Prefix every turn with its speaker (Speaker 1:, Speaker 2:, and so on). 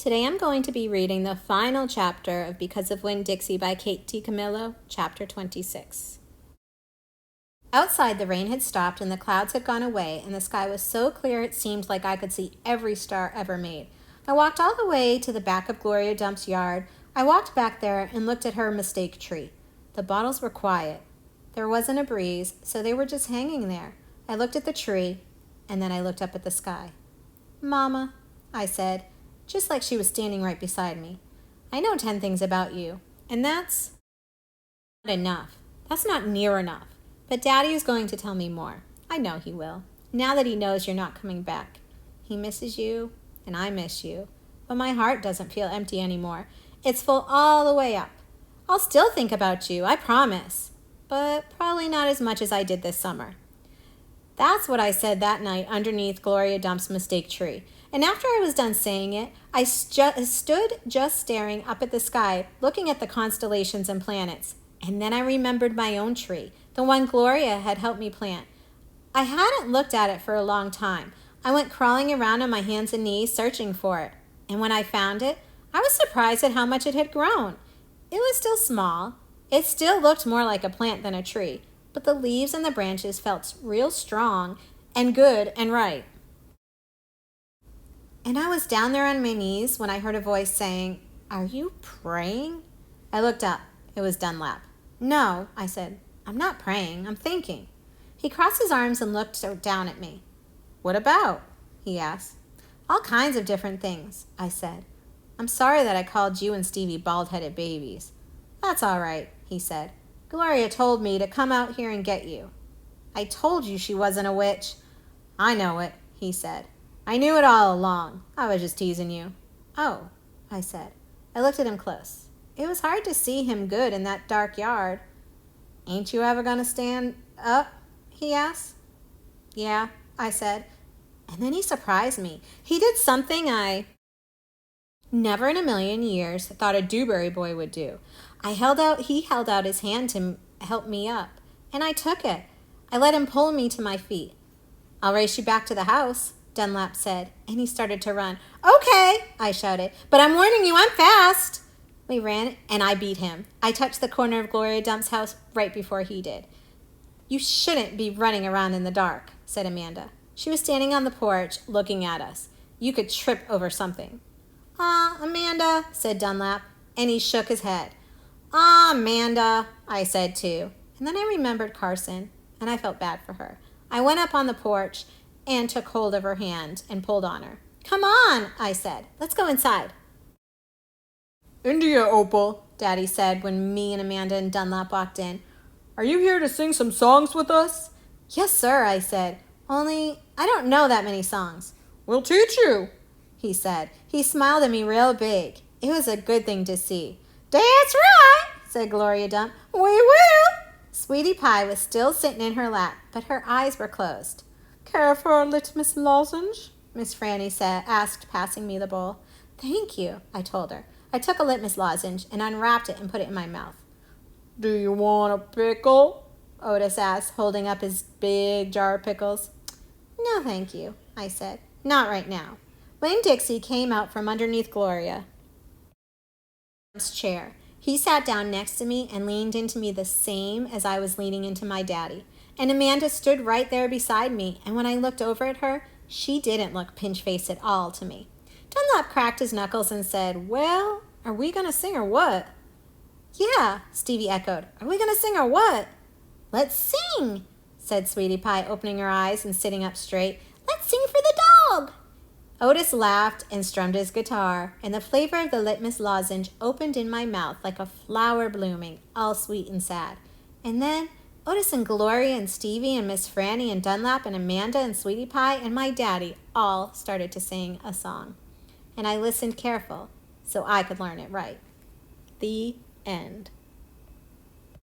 Speaker 1: Today I'm going to be reading the final chapter of Because of Winn, Dixie by Kate DiCamillo, chapter 26. Outside, the rain had stopped and the clouds had gone away, and the sky was so clear it seemed like I could see every star ever made. I walked all the way to the back of Gloria Dump's yard. I walked back there and looked at her mistake tree. The bottles were quiet. There wasn't a breeze, so they were just hanging there. I looked at the tree, and then I looked up at the sky. "Mama," I said, just like she was standing right beside me, "I know 10 things about you, and that's not enough. That's not near enough. But Daddy is going to tell me more. I know he will, now that he knows you're not coming back. He misses you, and I miss you. But my heart doesn't feel empty anymore. It's full all the way up. I'll still think about you, I promise. But probably not as much as I did this summer." That's what I said that night underneath Gloria Dump's mistake tree. And after I was done saying it, I stood just staring up at the sky, looking at the constellations and planets. And then I remembered my own tree, the one Gloria had helped me plant. I hadn't looked at it for a long time. I went crawling around on my hands and knees, searching for it. And when I found it, I was surprised at how much it had grown. It was still small. It still looked more like a plant than a tree, but the leaves and the branches felt real strong and good and right. And I was down there on my knees when I heard a voice saying, "Are you praying?" I looked up. It was Dunlap. "No," I said. "I'm not praying. I'm thinking." He crossed his arms and looked down at me. "What about?" he asked. "All kinds of different things," I said. "I'm sorry that I called you and Stevie bald-headed babies." "That's all right," he said. "Gloria told me to come out here and get you." "I told you she wasn't a witch." "I know it," he said. "I knew it all along. I was just teasing you." "Oh," I said. I looked at him close. It was hard to see him good in that dark yard. "Ain't you ever gonna stand up?" he asked. "Yeah," I said. And then he surprised me. He did something I never in a million years thought a Dewberry boy would do. He held out his hand to help me up, and I took it. I let him pull me to my feet. "I'll race you back to the house," Dunlap said, and he started to run. "Okay," I shouted, "but I'm warning you, I'm fast." We ran, and I beat him. I touched the corner of Gloria Dump's house right before he did. "You shouldn't be running around in the dark," said Amanda. She was standing on the porch, looking at us. "You could trip over something." "Aw, Amanda," said Dunlap, and he shook his head. "Aw, Amanda," I said too. And then I remembered Carson, and I felt bad for her. I went up on the porch and took hold of her hand and pulled on her. "Come on," I said. "Let's go inside."
Speaker 2: "India, Opal,"
Speaker 1: Daddy said when me and Amanda and Dunlap walked in.
Speaker 2: "Are you here to sing some songs with us?"
Speaker 1: "Yes, sir," I said. "Only I don't know that many songs."
Speaker 2: "We'll teach you,"
Speaker 1: he said. He smiled at me real big. It was a good thing to see. "That's right," said Gloria Dump. "We will." Sweetie Pie was still sitting in her lap, but her eyes were closed.
Speaker 2: "Care for a litmus lozenge?"
Speaker 1: Miss Franny asked, passing me the bowl. "Thank you," I told her. I took a litmus lozenge and unwrapped it and put it in my mouth.
Speaker 2: "Do you want a pickle?"
Speaker 1: Otis asked, holding up his big jar of pickles. "No, thank you," I said. "Not right now." Winn Dixie came out from underneath Gloria's chair. He sat down next to me and leaned into me the same as I was leaning into my daddy. And Amanda stood right there beside me, and when I looked over at her, she didn't look pinch-faced at all to me. Dunlap cracked his knuckles and said, "Well, are we going to sing or what?" "Yeah," Stevie echoed. "Are we going to sing or what?" "Let's sing," said Sweetie Pie, opening her eyes and sitting up straight. "Let's sing for the dog." Otis laughed and strummed his guitar, and the flavor of the litmus lozenge opened in my mouth like a flower blooming, all sweet and sad. And then Otis and Gloria and Stevie and Miss Franny and Dunlap and Amanda and Sweetie Pie and my daddy all started to sing a song. And I listened careful so I could learn it right. The end.